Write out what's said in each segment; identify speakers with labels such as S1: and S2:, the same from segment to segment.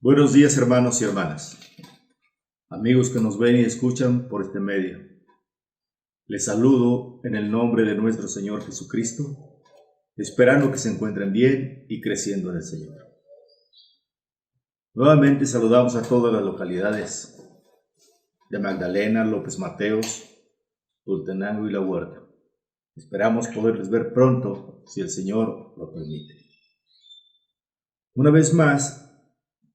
S1: Buenos días, hermanos y hermanas, amigos que nos ven y escuchan por este medio. Les saludo en el nombre de nuestro Señor Jesucristo, esperando que se encuentren bien y creciendo en el Señor. Nuevamente saludamos a todas las localidades de Magdalena, López Mateos, Tultenango y La Huerta. Esperamos poderles ver pronto, si el Señor lo permite. Una vez más,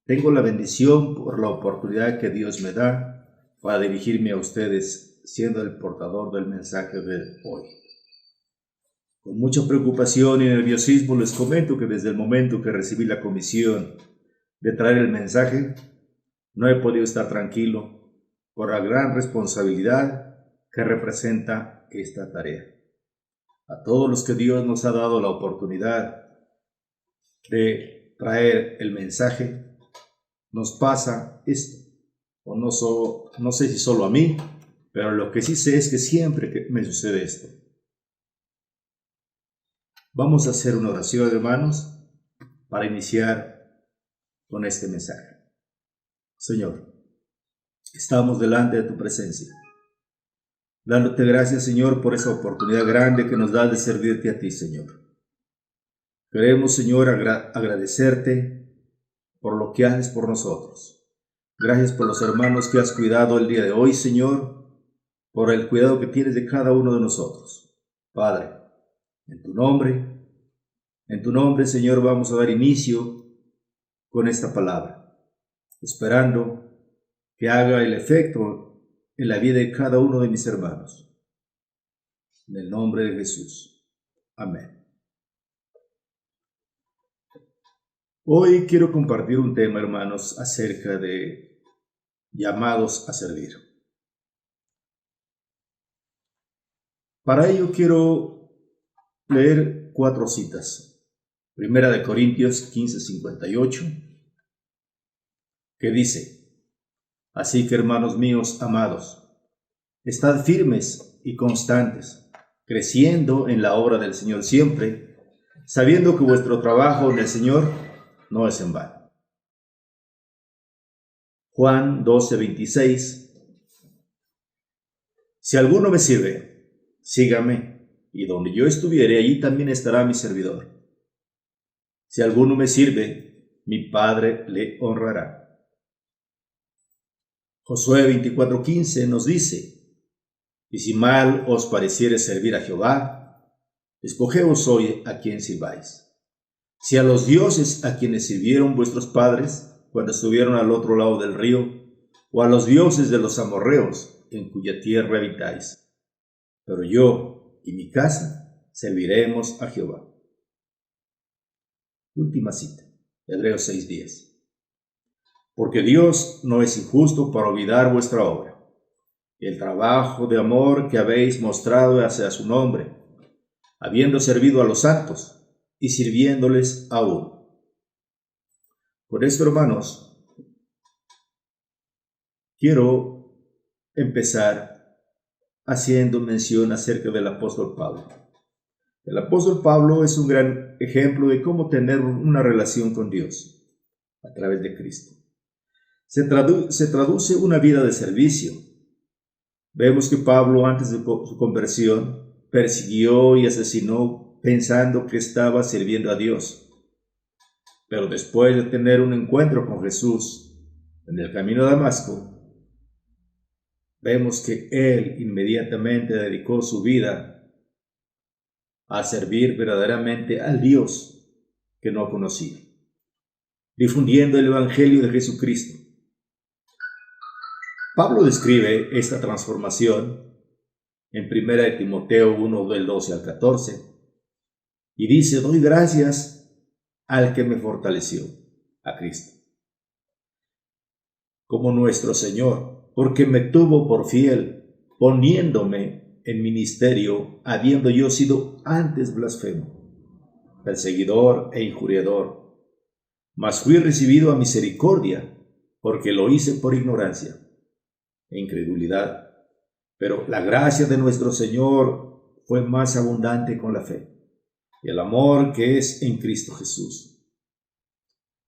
S1: tengo la bendición por la oportunidad que Dios me da para dirigirme a ustedes, siendo el portador del mensaje de hoy. Con mucha preocupación y nerviosismo les comento que desde el momento que recibí la comisión de traer el mensaje, no he podido estar tranquilo por la gran responsabilidad que representa esta tarea. A todos los que Dios nos ha dado la oportunidad de traer el mensaje, nos pasa esto, o no sé si solo a mí, pero lo que sí sé es que siempre que me sucede esto. Vamos a hacer una oración, hermanos, para iniciar con este mensaje. Señor, estamos delante de tu presencia, dándote gracias, Señor, por esa oportunidad grande que nos das de servirte a ti, Señor. Queremos, Señor, agradecerte por lo que haces por nosotros. Gracias por los hermanos que has cuidado el día de hoy, Señor, por el cuidado que tienes de cada uno de nosotros. Padre, en tu nombre, Señor, vamos a dar inicio con esta palabra, esperando que haga el efecto en la vida de cada uno de mis hermanos. En el nombre de Jesús. Amén. Hoy quiero compartir un tema, hermanos, acerca de llamados a servir. Para ello quiero leer 4 citas. Primera de Corintios 15:58, que dice: Así que, hermanos míos amados, estad firmes y constantes, creciendo en la obra del Señor siempre, sabiendo que vuestro trabajo en el Señor no es en vano. Juan 12:26. Si alguno me sirve, sígame, y donde yo estuviere, allí también estará mi servidor. Si alguno me sirve, mi Padre le honrará. Josué 24:15 nos dice: Y si mal os pareciere servir a Jehová, escogeos hoy a quien sirváis. Si a los dioses a quienes sirvieron vuestros padres cuando estuvieron al otro lado del río, o a los dioses de los amorreos en cuya tierra habitáis. Pero yo y mi casa serviremos a Jehová. Última cita, Hebreos 6:10. Porque Dios no es injusto para olvidar vuestra obra, el trabajo de amor que habéis mostrado hacia su nombre, habiendo servido a los santos y sirviéndoles aún. Por esto, hermanos, quiero empezar haciendo mención acerca del apóstol Pablo. El apóstol Pablo es un gran ejemplo de cómo tener una relación con Dios a través de Cristo. Se traduce una vida de servicio. Vemos que Pablo, antes de su conversión, persiguió y asesinó pensando que estaba sirviendo a Dios. Pero después de tener un encuentro con Jesús en el camino a Damasco, vemos que él inmediatamente dedicó su vida a servir verdaderamente al Dios que no conocía, difundiendo el Evangelio de Jesucristo. Pablo describe esta transformación en 1 Timoteo 1, del 12 al 14, y dice: doy gracias al que me fortaleció, a Cristo, como nuestro Señor, porque me tuvo por fiel, poniéndome en ministerio, habiendo yo sido antes blasfemo, perseguidor e injuriador, mas fui recibido a misericordia, porque lo hice por ignorancia e incredulidad. Pero la gracia de nuestro Señor fue más abundante con la fe y el amor que es en Cristo Jesús.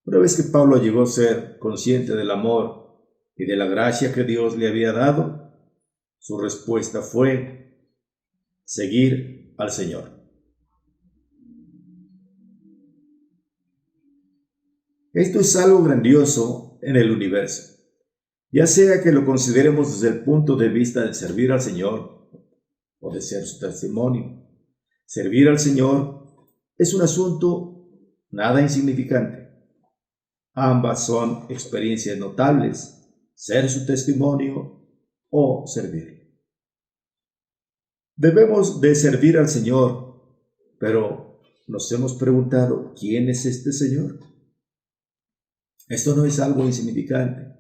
S1: Una vez que Pablo llegó a ser consciente del amor y de la gracia que Dios le había dado, su respuesta fue seguir al Señor. Esto es algo grandioso en el universo, ya sea que lo consideremos desde el punto de vista de servir al Señor o de ser su testimonio. Servir al Señor es un asunto nada insignificante. Ambas son experiencias notables, ser su testimonio o servir. Debemos de servir al Señor, pero nos hemos preguntado, ¿quién es este Señor? Esto no es algo insignificante.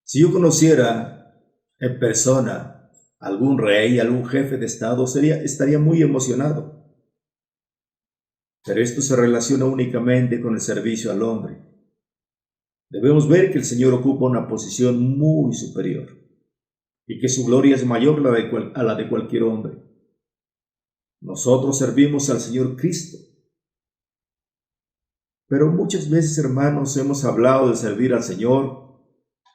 S1: Si yo conociera en persona algún rey, algún jefe de Estado, estaría muy emocionado. Pero esto se relaciona únicamente con el servicio al hombre. Debemos ver que el Señor ocupa una posición muy superior y que su gloria es mayor a la de cualquier hombre. Nosotros servimos al Señor Cristo. Pero muchas veces, hermanos, hemos hablado de servir al Señor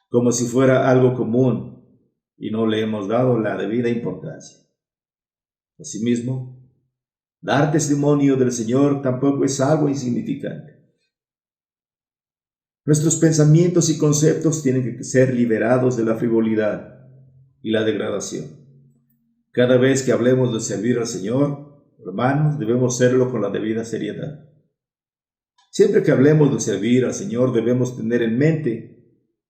S1: como si fuera algo común y no le hemos dado la debida importancia. Asimismo, dar testimonio del Señor tampoco es algo insignificante. Nuestros pensamientos y conceptos tienen que ser liberados de la frivolidad y la degradación. Cada vez que hablemos de servir al Señor, hermanos, debemos hacerlo con la debida seriedad. Siempre que hablemos de servir al Señor, debemos tener en mente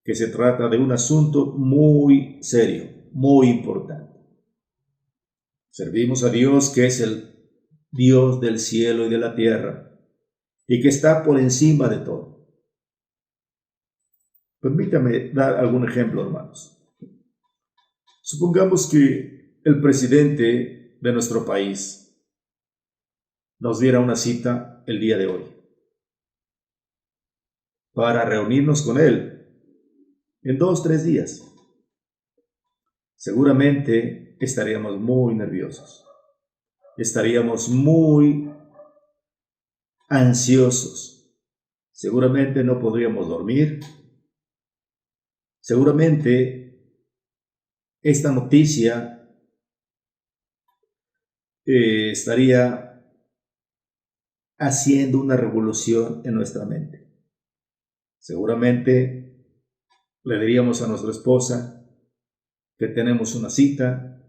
S1: que se trata de un asunto muy serio, muy importante. Servimos a Dios, que es el Dios del cielo y de la tierra, y que está por encima de todo. Permítame dar algún ejemplo, hermanos. Supongamos que el presidente de nuestro país nos diera una cita el día de hoy para reunirnos con él en 2 o 3 días. Seguramente estaríamos muy nerviosos, estaríamos muy ansiosos, seguramente no podríamos dormir, seguramente esta noticia estaría haciendo una revolución en nuestra mente. Seguramente le diríamos a nuestra esposa que tenemos una cita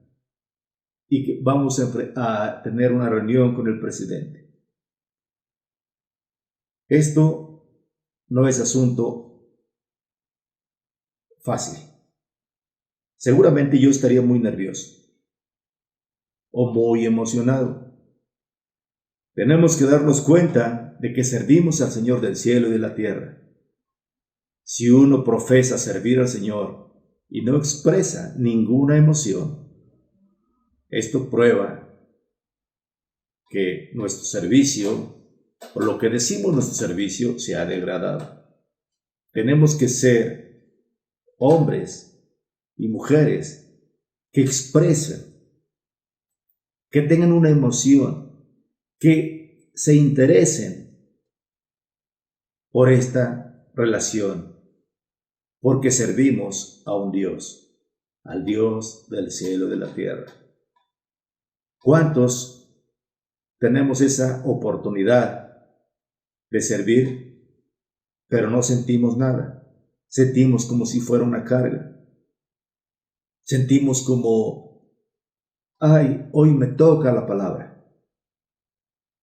S1: y que vamos a tener una reunión con el presidente. Esto no es asunto fácil. Seguramente yo estaría muy nervioso o muy emocionado. Tenemos que darnos cuenta de que servimos al Señor del cielo y de la tierra. Si uno profesa servir al Señor y no expresa ninguna emoción, esto prueba que nuestro servicio, o lo que decimos nuestro servicio, se ha degradado. Tenemos que ser hombres y mujeres que expresen, que tengan una emoción, que se interesen por esta relación, porque servimos a un Dios, al Dios del cielo y de la tierra. ¿Cuántos tenemos esa oportunidad de servir, pero no sentimos nada? Sentimos como si fuera una carga. Sentimos como, ay, hoy me toca la palabra.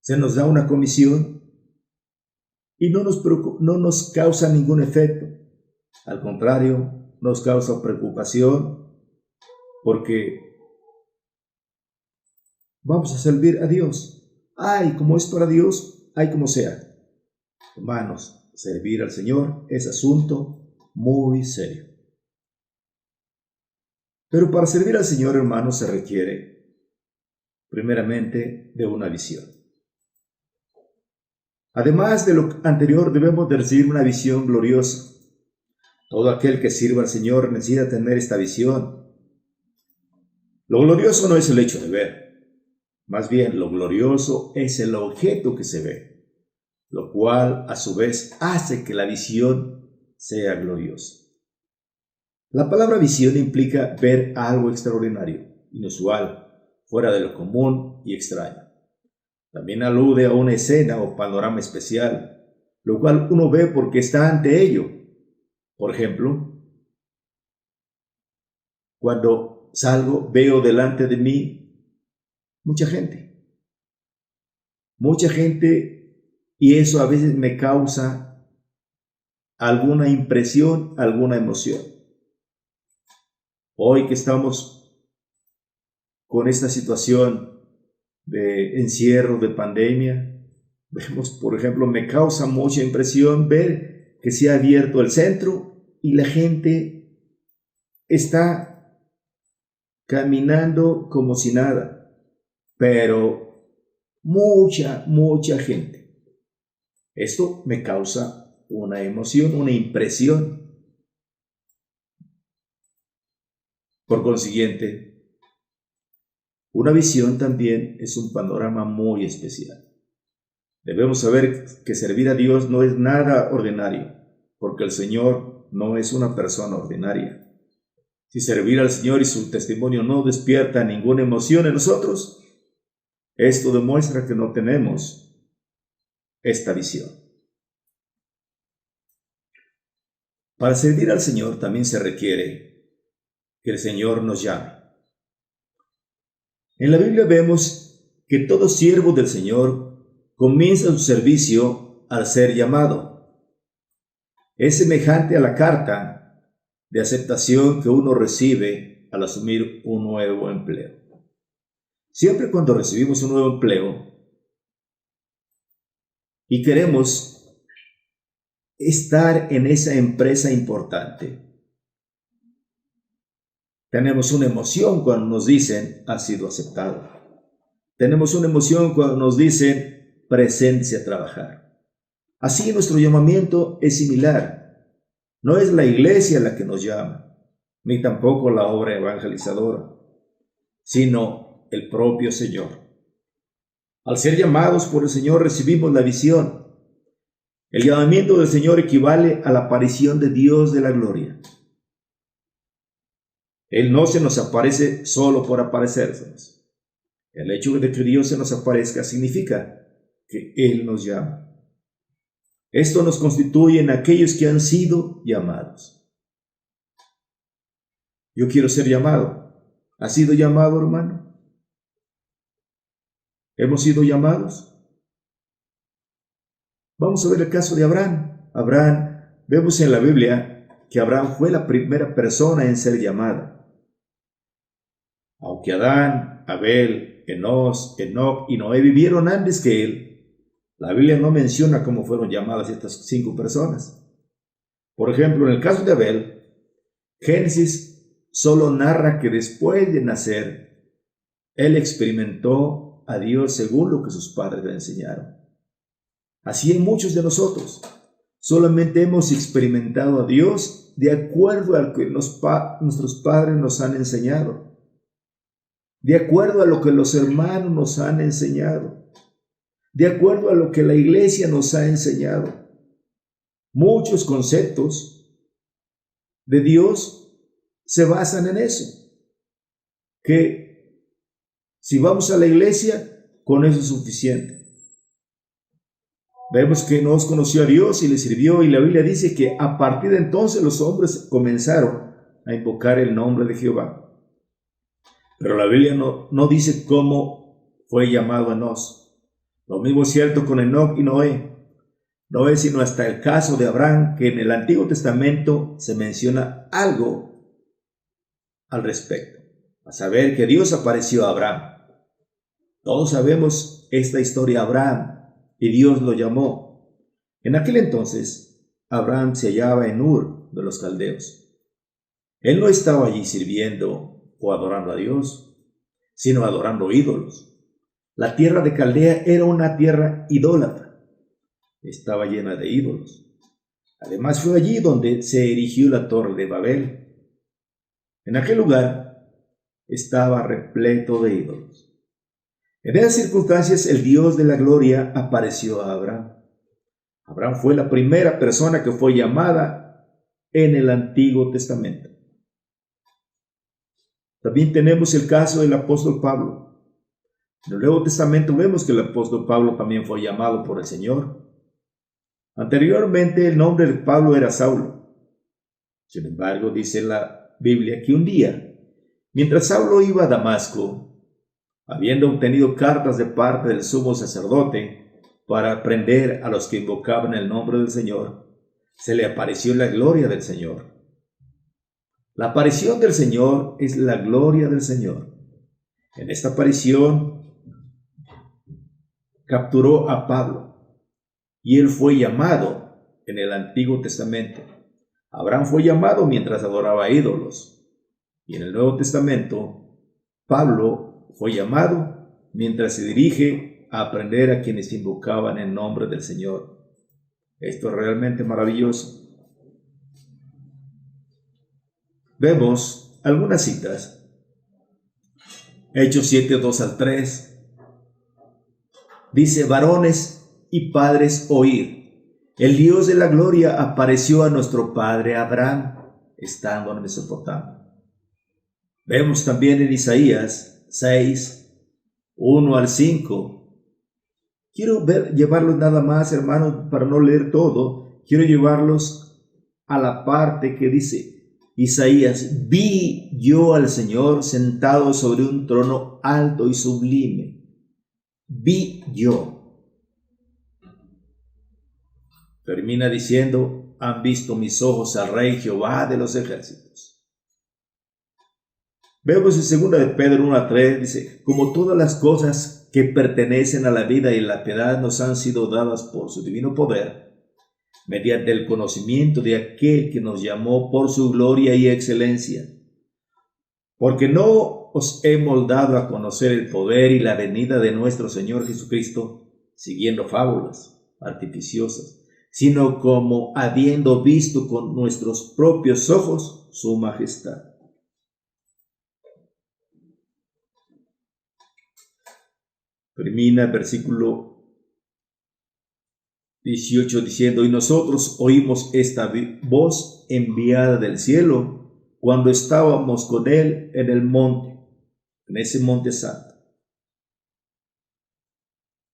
S1: Se nos da una comisión y no nos causa ningún efecto. Al contrario, nos causa preocupación porque vamos a servir a Dios. Ay, como es para Dios, ay, como sea. Hermanos, servir al Señor es asunto muy serio. Pero para servir al Señor, hermanos, se requiere primeramente de una visión. Además de lo anterior, debemos de recibir una visión gloriosa. Todo aquel que sirva al Señor necesita tener esta visión. Lo glorioso no es el hecho de ver. Más bien, lo glorioso es el objeto que se ve. lo cual a su vez hace que la visión sea gloriosa. La palabra visión implica ver algo extraordinario, inusual, fuera de lo común y extraño. También alude a una escena o panorama especial, lo cual uno ve porque está ante ello. Por ejemplo, cuando salgo veo delante de mí mucha gente, y eso a veces me causa alguna impresión, alguna emoción. Hoy que estamos con esta situación de encierro, de pandemia, vemos, por ejemplo, me causa mucha impresión ver que se ha abierto el centro y la gente está caminando como si nada, pero mucha gente. Esto me causa una emoción, una impresión. Por consiguiente, una visión también es un panorama muy especial. Debemos saber que servir a Dios no es nada ordinario, porque el Señor no es una persona ordinaria. Si servir al Señor y su testimonio no despierta ninguna emoción en nosotros, esto demuestra que no tenemos esta visión. Para servir al Señor también se requiere que el Señor nos llame. En la Biblia vemos que todo siervo del Señor comienza su servicio al ser llamado. Es semejante a la carta de aceptación que uno recibe al asumir un nuevo empleo. Siempre cuando recibimos un nuevo empleo y queremos estar en esa empresa importante, tenemos una emoción cuando nos dicen, has sido aceptado. Tenemos una emoción cuando nos dicen, preséntese a trabajar. Así nuestro llamamiento es similar. No es la iglesia la que nos llama, ni tampoco la obra evangelizadora, sino el propio Señor. Al ser llamados por el Señor recibimos la visión. El llamamiento del Señor equivale a la aparición de Dios de la gloria. Él no se nos aparece solo por aparecérsenos. El hecho de que Dios se nos aparezca significa que Él nos llama. Esto nos constituye en aquellos que han sido llamados. Yo quiero ser llamado. ¿Has sido llamado, hermano? ¿Hemos sido llamados? Vamos a ver el caso de Abraham. Vemos en la Biblia que Abraham fue la primera persona en ser llamada. Aunque Adán, Abel, Enoc y Noé vivieron antes que él, la Biblia no menciona cómo fueron llamadas estas 5 personas. Por ejemplo, en el caso de Abel, Génesis solo narra que después de nacer, él experimentó a Dios según lo que sus padres le enseñaron. Así en muchos de nosotros, solamente hemos experimentado a Dios de acuerdo a lo que nuestros padres nos han enseñado, de acuerdo a lo que los hermanos nos han enseñado, de acuerdo a lo que la iglesia nos ha enseñado. Muchos conceptos de Dios se basan en eso, que si vamos a la iglesia, con eso es suficiente. Vemos que nos conoció a Dios y le sirvió, y la Biblia dice que a partir de entonces los hombres comenzaron a invocar el nombre de Jehová. Pero la Biblia no dice cómo fue llamado Enoc. Lo mismo es cierto con Enoc y Noé. No es sino hasta el caso de Abraham que en el Antiguo Testamento se menciona algo al respecto. A saber que Dios apareció a Abraham. Todos sabemos esta historia de Abraham y Dios lo llamó. En aquel entonces, Abraham se hallaba en Ur de los Caldeos. Él no estaba allí sirviendo o adorando a Dios, sino adorando ídolos. La tierra de Caldea era una tierra idólatra. Estaba llena de ídolos. Además fue allí donde se erigió la torre de Babel. En aquel lugar estaba repleto de ídolos. En esas circunstancias el Dios de la gloria apareció a Abraham. Abraham fue la primera persona que fue llamada en el Antiguo Testamento. También tenemos el caso del apóstol Pablo. En el Nuevo Testamento vemos que el apóstol Pablo también fue llamado por el Señor. Anteriormente el nombre de Pablo era Saulo. Sin embargo, dice la Biblia que un día, mientras Saulo iba a Damasco, habiendo obtenido cartas de parte del sumo sacerdote para prender a los que invocaban el nombre del Señor, se le apareció la gloria del Señor. La aparición del Señor es la gloria del Señor. En esta aparición capturó a Pablo y él fue llamado en el Antiguo Testamento. Abraham fue llamado mientras adoraba ídolos. Y en el Nuevo Testamento, Pablo fue llamado mientras se dirige a aprender a quienes invocaban el nombre del Señor. Esto es realmente maravilloso. Vemos algunas citas. Hechos 7, 2 al 3. Dice: varones y padres, oíd. El Dios de la gloria apareció a nuestro padre Abraham, estando en Mesopotamia. Vemos también en Isaías 6, 1 al 5. Quiero llevarlos nada más, hermanos, para no leer todo. Quiero llevarlos a la parte que dice Isaías: vi yo al Señor sentado sobre un trono alto y sublime. Vi yo. Termina diciendo: han visto mis ojos al Rey Jehová de los ejércitos. Vemos en 2 de Pedro 1 a 3, dice: como todas las cosas que pertenecen a la vida y la piedad nos han sido dadas por su divino poder, mediante el conocimiento de aquel que nos llamó por su gloria y excelencia. Porque no os hemos dado a conocer el poder y la venida de nuestro Señor Jesucristo, siguiendo fábulas artificiosas, sino como habiendo visto con nuestros propios ojos su majestad. Termina el versículo 18 diciendo: y nosotros oímos esta voz enviada del cielo cuando estábamos con él en el monte, en ese monte santo.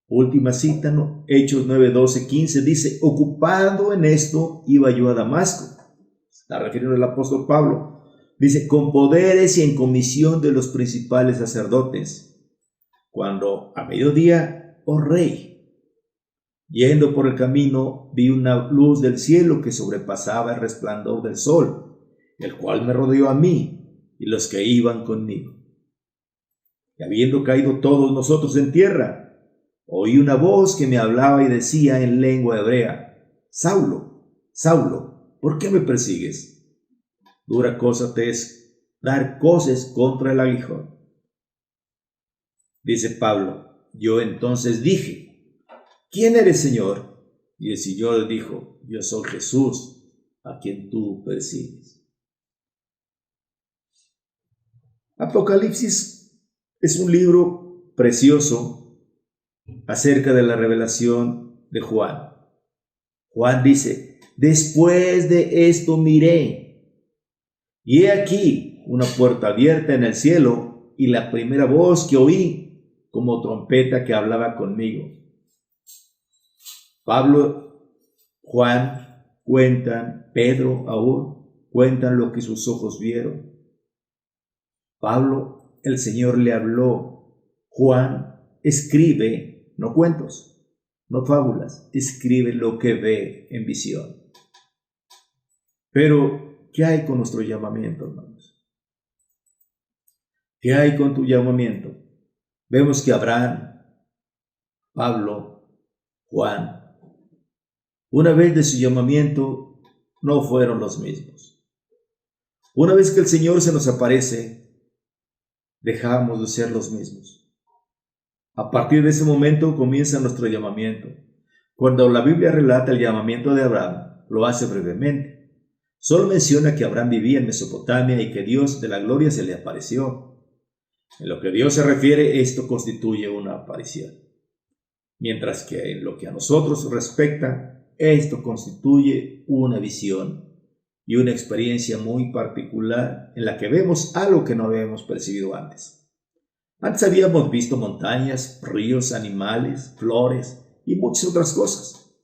S1: Última cita, ¿no? Hechos 9, 12, 15 dice: ocupado en esto iba yo a Damasco. Está refiriendo al apóstol Pablo. Dice: con poderes y en comisión de los principales sacerdotes, cuando a mediodía, oh rey, yendo por el camino, vi una luz del cielo que sobrepasaba el resplandor del sol, el cual me rodeó a mí y los que iban conmigo. Y habiendo caído todos nosotros en tierra, oí una voz que me hablaba y decía en lengua hebrea: Saulo, Saulo, ¿por qué me persigues? Dura cosa te es dar coces contra el aguijón. Dice Pablo: yo entonces dije: ¿quién eres, Señor? Y el Señor dijo: yo soy Jesús, a quien tú persigues. Apocalipsis es un libro precioso acerca de la revelación de Juan. Juan dice: después de esto miré, y he aquí una puerta abierta en el cielo, y la primera voz que oí como trompeta que hablaba conmigo. Pablo, Juan cuentan, Pedro aún cuentan lo que sus ojos vieron. Pablo, el Señor le habló. Juan escribe, no cuentos, no fábulas, escribe lo que ve en visión. Pero, ¿qué hay con nuestro llamamiento, hermanos? ¿Qué hay con tu llamamiento? Vemos que Abraham, Pablo, Juan, una vez de su llamamiento, no fueron los mismos. Una vez que el Señor se nos aparece, dejamos de ser los mismos. A partir de ese momento comienza nuestro llamamiento. Cuando la Biblia relata el llamamiento de Abraham, lo hace brevemente. Solo menciona que Abraham vivía en Mesopotamia y que Dios de la gloria se le apareció. En lo que Dios se refiere, esto constituye una aparición. Mientras que en lo que a nosotros respecta, esto constituye una visión y una experiencia muy particular en la que vemos algo que no habíamos percibido antes. Antes habíamos visto montañas, ríos, animales, flores y muchas otras cosas,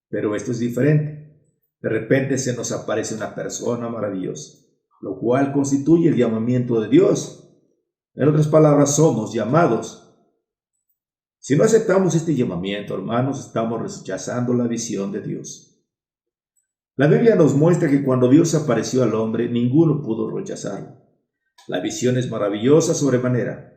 S1: pero esto es diferente. De repente se nos aparece una persona maravillosa, lo cual constituye el llamamiento de Dios. En otras palabras, somos llamados. Si no aceptamos este llamamiento, hermanos, estamos rechazando la visión de Dios. La Biblia nos muestra que cuando Dios apareció al hombre, ninguno pudo rechazarlo. La visión es maravillosa sobremanera.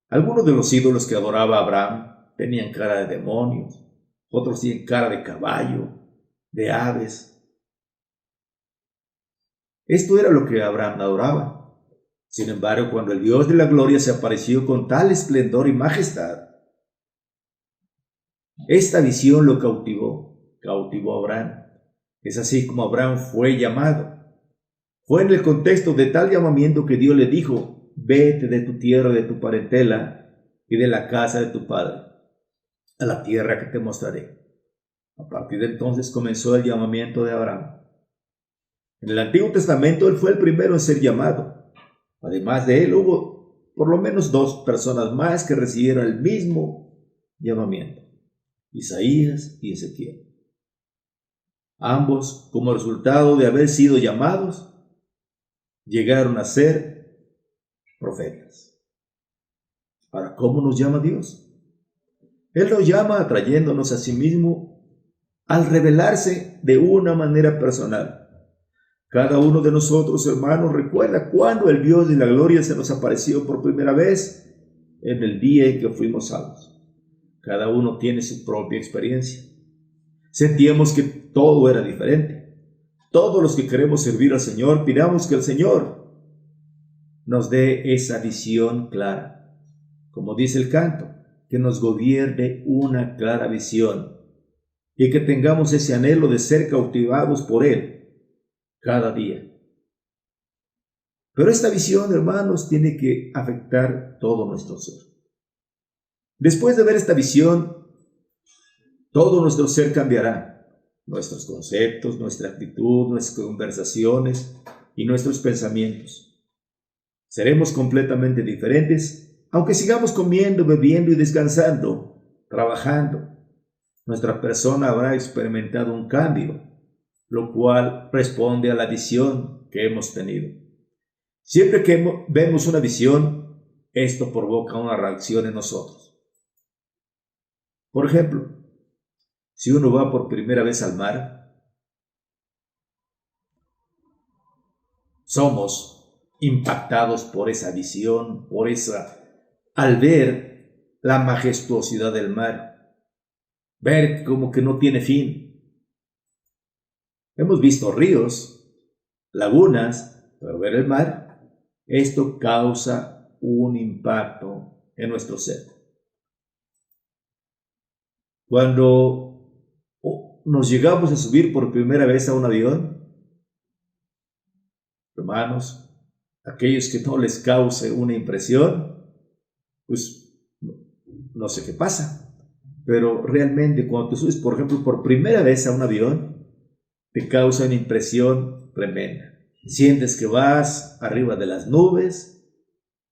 S1: Algunos de los ídolos que adoraba Abraham tenían cara de demonios, otros tienen cara de caballo, de aves. Esto era lo que Abraham adoraba. Sin embargo, cuando el Dios de la gloria se apareció con tal esplendor y majestad, esta visión lo cautivó a Abraham. Es así como Abraham fue llamado. Fue en el contexto de tal llamamiento que Dios le dijo: vete de tu tierra, de tu parentela y de la casa de tu padre, a la tierra que te mostraré. A partir de entonces comenzó el llamamiento de Abraham. En el Antiguo Testamento él fue el primero en ser llamado. Además de él, hubo por lo menos 2 personas más que recibieron el mismo llamamiento: Isaías y Ezequiel. Ambos, como resultado de haber sido llamados, llegaron a ser profetas. Ahora, ¿cómo nos llama Dios? Él nos llama atrayéndonos a sí mismo al revelarse de una manera personal. Cada uno de nosotros, hermanos, recuerda cuando el Dios de la gloria se nos apareció por primera vez en el día en que fuimos salvos. Cada uno tiene su propia experiencia. Sentíamos que todo era diferente. Todos los que queremos servir al Señor, pidamos que el Señor nos dé esa visión clara. Como dice el canto, que nos gobierne una clara visión y que tengamos ese anhelo de ser cautivados por Él cada día. Pero esta visión, hermanos, tiene que afectar todo nuestro ser. Después de ver esta visión, todo nuestro ser cambiará. Nuestros conceptos, nuestra actitud, nuestras conversaciones y nuestros pensamientos. Seremos completamente diferentes, aunque sigamos comiendo, bebiendo y descansando, trabajando. Nuestra persona habrá experimentado un cambio, lo cual responde a la visión que hemos tenido. Siempre que vemos una visión, esto provoca una reacción en nosotros. Por ejemplo, si uno va por primera vez al mar, somos impactados por esa visión, al ver la majestuosidad del mar, ver como que no tiene fin. Hemos visto ríos, lagunas, pero ver el mar, esto causa un impacto en nuestro ser. Cuando nos llegamos a subir por primera vez a un avión, hermanos, aquellos que no les cause una impresión, pues no sé qué pasa, pero realmente cuando te subes, por ejemplo, por primera vez a un avión, te causa una impresión tremenda. Sientes que vas arriba de las nubes,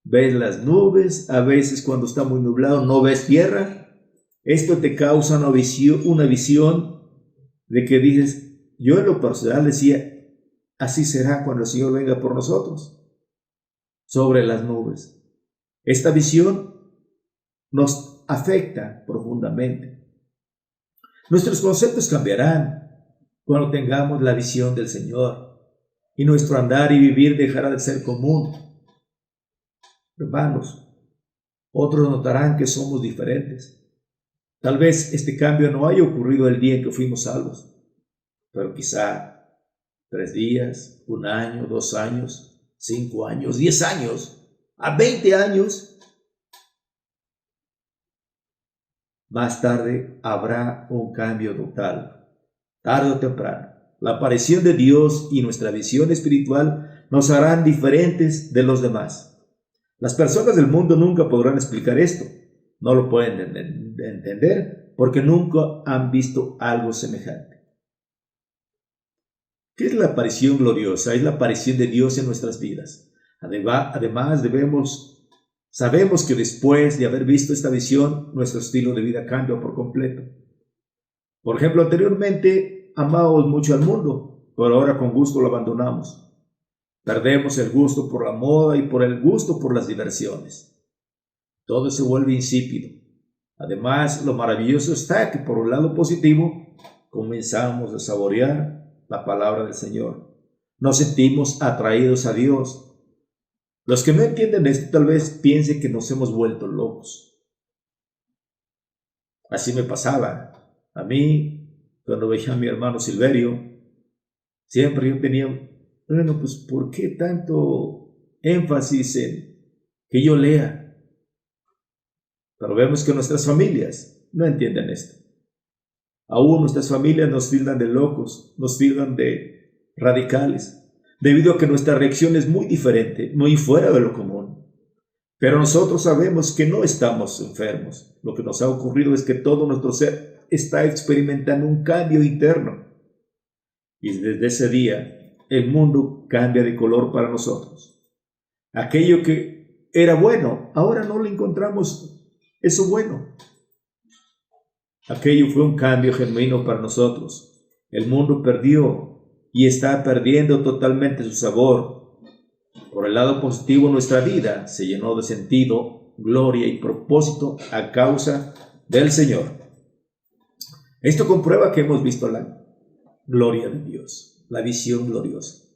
S1: ves las nubes, a veces cuando está muy nublado no ves tierra. Esto te causa una visión de que dices: yo en lo personal decía, así será cuando el Señor venga por nosotros, sobre las nubes. Esta visión nos afecta profundamente. Nuestros conceptos cambiarán cuando tengamos la visión del Señor, y nuestro andar y vivir dejará de ser común. Hermanos, otros notarán que somos diferentes. Tal vez este cambio no haya ocurrido el día en que fuimos salvos, pero quizá 3 días, 1 año, 2 años, 5 años, 10 años, a 20 años. Más tarde habrá un cambio total. Tarde o temprano, la aparición de Dios y nuestra visión espiritual nos harán diferentes de los demás. Las personas del mundo nunca podrán explicar esto, no lo pueden entender, porque nunca han visto algo semejante. ¿Qué es la aparición gloriosa? Es la aparición de Dios en nuestras vidas. Además, sabemos que después de haber visto esta visión, nuestro estilo de vida cambia por completo. Por ejemplo, anteriormente amábamos mucho al mundo, pero ahora con gusto lo abandonamos. Perdemos el gusto por la moda y por el gusto por las diversiones. Todo se vuelve insípido. Además, lo maravilloso está que por un lado positivo, comenzamos a saborear la palabra del Señor. Nos sentimos atraídos a Dios. Los que no entienden esto tal vez piensen que nos hemos vuelto locos. Así me pasaba. A mí, cuando veía a mi hermano Silverio, siempre yo tenía, bueno, pues ¿por qué tanto énfasis en que yo lea? Pero vemos que nuestras familias no entienden esto. Aún nuestras familias nos tildan de locos, nos tildan de radicales, debido a que nuestra reacción es muy diferente, muy fuera de lo común. Pero nosotros sabemos que no estamos enfermos. Lo que nos ha ocurrido es que todo nuestro ser está experimentando un cambio interno. Y desde ese día, el mundo cambia de color para nosotros. Aquello que era bueno, ahora no le encontramos eso bueno. Aquello fue un cambio genuino para nosotros. El mundo perdió y está perdiendo totalmente su sabor. Por el lado positivo, nuestra vida se llenó de sentido, gloria y propósito a causa del Señor. Esto comprueba que hemos visto la gloria de Dios, la visión gloriosa.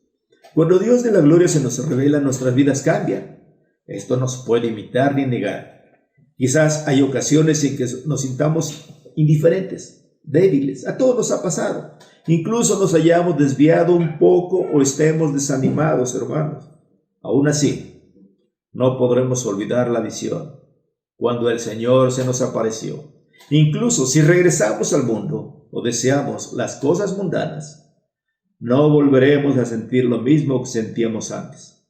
S1: Cuando Dios de la gloria se nos revela, nuestras vidas cambian. Esto no se puede imitar ni negar. Quizás hay ocasiones en que nos sintamos indiferentes, débiles. A todos nos ha pasado. Incluso nos hayamos desviado un poco o estemos desanimados, hermanos. Aún así, no podremos olvidar la visión cuando el Señor se nos apareció. Incluso si regresamos al mundo o deseamos las cosas mundanas, no volveremos a sentir lo mismo que sentíamos antes.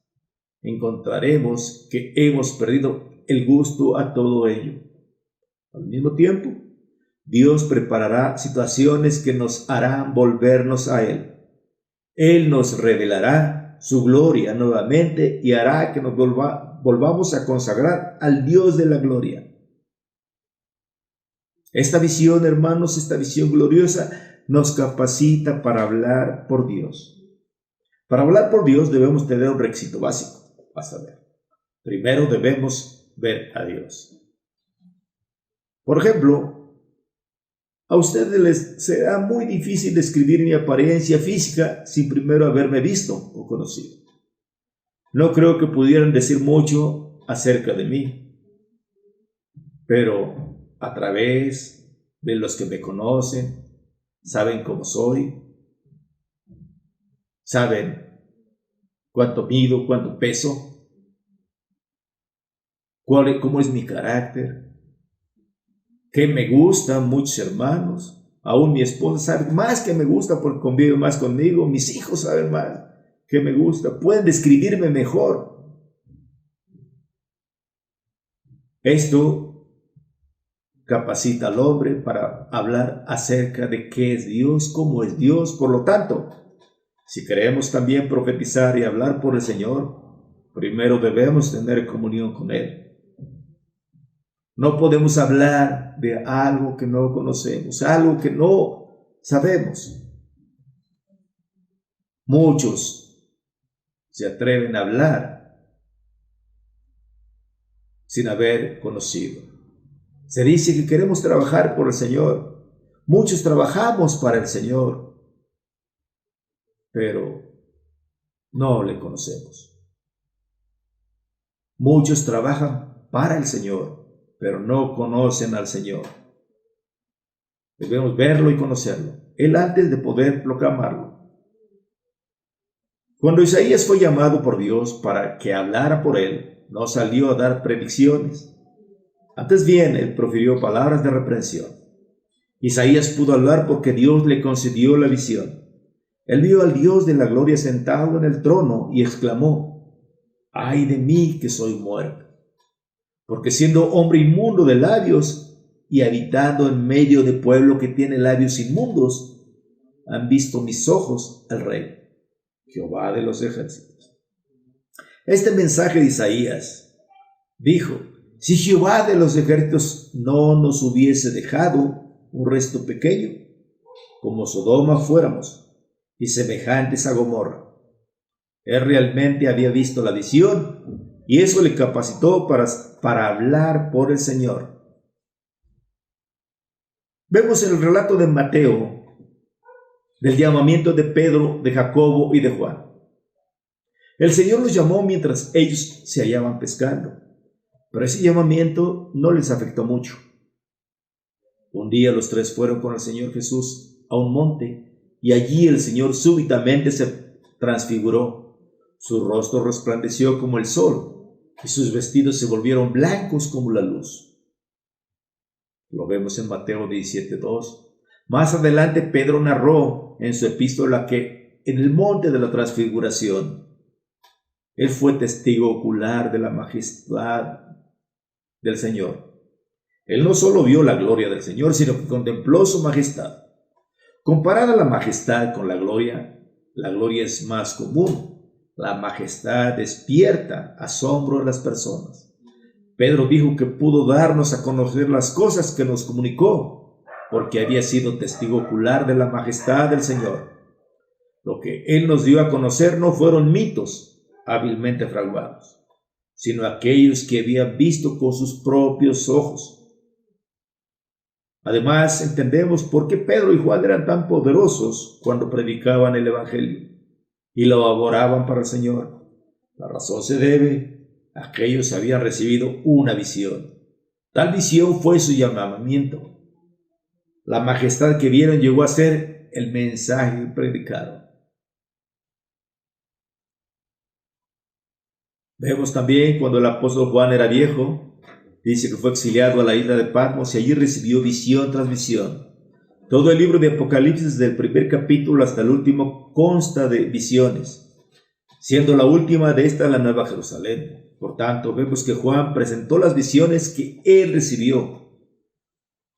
S1: Encontraremos que hemos perdido el gusto a todo ello. Al mismo tiempo, Dios preparará situaciones que nos harán volvernos a Él. Él nos revelará su gloria nuevamente y hará que nos volvamos a consagrar al Dios de la gloria. Esta visión, hermanos, esta visión gloriosa nos capacita para hablar por Dios. Para hablar por Dios debemos tener un requisito básico. Vas a ver. Primero debemos ver a Dios. Por ejemplo, a ustedes les será muy difícil describir mi apariencia física sin primero haberme visto o conocido. No creo que pudieran decir mucho acerca de mí, pero a través de los que me conocen, saben cómo soy, saben cuánto mido, cuánto peso, cómo es mi carácter, qué me gusta. Muchos hermanos, aún mi esposa sabe más que me gusta porque convive más conmigo, mis hijos saben más que me gusta, pueden describirme mejor. Esto capacita al hombre para hablar acerca de qué es Dios, cómo es Dios. Por lo tanto, si queremos también profetizar y hablar por el Señor, primero debemos tener comunión con Él. No podemos hablar de algo que no conocemos, algo que no sabemos. Muchos se atreven a hablar sin haber conocido. Se dice que queremos trabajar por el Señor. Muchos trabajamos para el Señor, pero no le conocemos. Muchos trabajan para el Señor, pero no conocen al Señor. Debemos verlo y conocerlo, Él antes de poder proclamarlo. Cuando Isaías fue llamado por Dios para que hablara por él, no salió a dar predicciones. Antes bien, él profirió palabras de reprensión. Isaías pudo hablar porque Dios le concedió la visión. Él vio al Dios de la gloria sentado en el trono y exclamó: ¡ay de mí que soy muerto! Porque siendo hombre inmundo de labios y habitando en medio de pueblo que tiene labios inmundos, han visto mis ojos al Rey, Jehová de los ejércitos. Este mensaje de Isaías dijo: si Jehová de los ejércitos no nos hubiese dejado un resto pequeño, como Sodoma fuéramos, y semejantes a Gomorra. Él realmente había visto la visión, y eso le capacitó para hablar por el Señor. Vemos en el relato de Mateo del llamamiento de Pedro, de Jacobo y de Juan. El Señor los llamó mientras ellos se hallaban pescando, pero ese llamamiento no les afectó mucho. Un día los tres fueron con el Señor Jesús a un monte, y allí el Señor súbitamente se transfiguró. Su rostro resplandeció como el sol, y sus vestidos se volvieron blancos como la luz. Lo vemos en Mateo 17:2. Más adelante Pedro narró en su epístola que en el monte de la transfiguración, él fue testigo ocular de la majestad del Señor. Él no solo vio la gloria del Señor, sino que contempló su majestad. Comparada la majestad con la gloria es más común. La majestad despierta asombro en las personas. Pedro dijo que pudo darnos a conocer las cosas que nos comunicó, porque había sido testigo ocular de la majestad del Señor. Lo que Él nos dio a conocer no fueron mitos hábilmente fraguados, sino aquellos que habían visto con sus propios ojos. Además, entendemos por qué Pedro y Juan eran tan poderosos cuando predicaban el Evangelio y lo elaboraban para el Señor. La razón se debe a que ellos habían recibido una visión. Tal visión fue su llamamiento. La majestad que vieron llegó a ser el mensaje predicado. Vemos también cuando el apóstol Juan era viejo, dice que fue exiliado a la isla de Patmos y allí recibió visión tras visión. Todo el libro de Apocalipsis, desde el primer capítulo hasta el último, consta de visiones, siendo la última de esta la Nueva Jerusalén. Por tanto, vemos que Juan presentó las visiones que él recibió.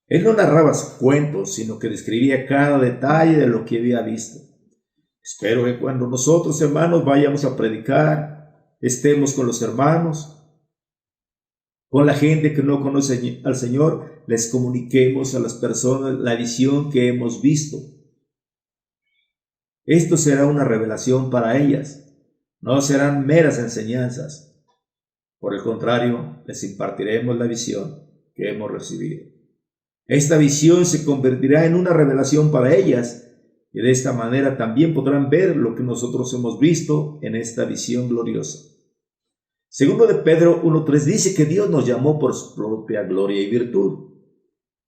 S1: Él no narraba cuentos, sino que describía cada detalle de lo que había visto. Espero que cuando nosotros, hermanos, vayamos a predicar, estemos con los hermanos, con la gente que no conoce al Señor, les comuniquemos a las personas la visión que hemos visto. Esto será una revelación para ellas, no serán meras enseñanzas. Por el contrario, les impartiremos la visión que hemos recibido. Esta visión se convertirá en una revelación para ellas, y de esta manera también podrán ver lo que nosotros hemos visto en esta visión gloriosa. Segundo de Pedro 1:3 dice que Dios nos llamó por su propia gloria y virtud.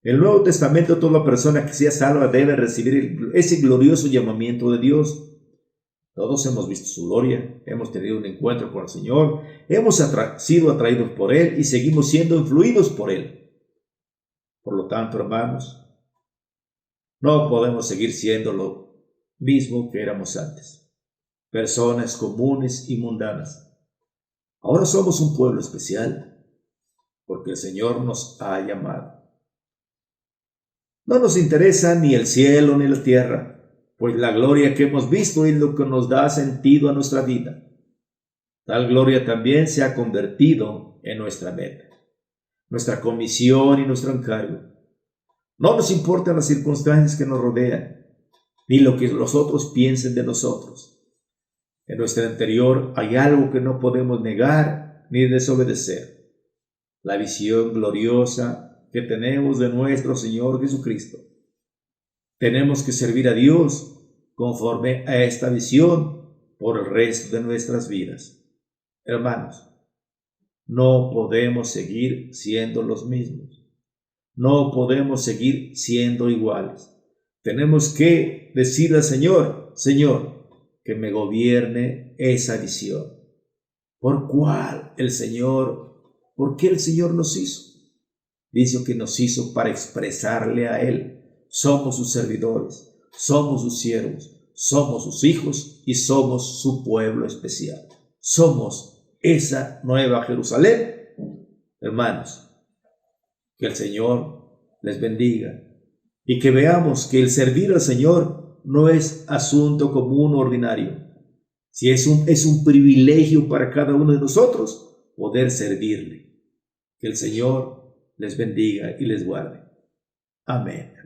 S1: En el Nuevo Testamento toda persona que sea salva debe recibir ese glorioso llamamiento de Dios. Todos hemos visto su gloria, hemos tenido un encuentro con el Señor, hemos sido atraídos por Él y seguimos siendo influidos por Él. Por lo tanto, hermanos, no podemos seguir siendo lo mismo que éramos antes, personas comunes y mundanas. Ahora somos un pueblo especial, porque el Señor nos ha llamado. No nos interesa ni el cielo ni la tierra, pues la gloria que hemos visto es lo que nos da sentido a nuestra vida. Tal gloria también se ha convertido en nuestra meta, nuestra comisión y nuestro encargo. No nos importan las circunstancias que nos rodean, ni lo que los otros piensen de nosotros. En nuestro interior hay algo que no podemos negar ni desobedecer: la visión gloriosa que tenemos de nuestro Señor Jesucristo. Tenemos que servir a Dios conforme a esta visión por el resto de nuestras vidas. Hermanos, no podemos seguir siendo los mismos. No podemos seguir siendo iguales. Tenemos que decirle al Señor: Señor, que me gobierne esa visión. ¿Por qué el Señor nos hizo? Dice que nos hizo para expresarle a Él. Somos sus servidores, somos sus siervos, somos sus hijos y somos su pueblo especial. Somos esa nueva Jerusalén. Hermanos, que el Señor
S2: les bendiga y que veamos que el servir al Señor no es asunto común o ordinario. Si es un privilegio para cada uno de nosotros poder servirle. Que el Señor les bendiga y les guarde. Amén.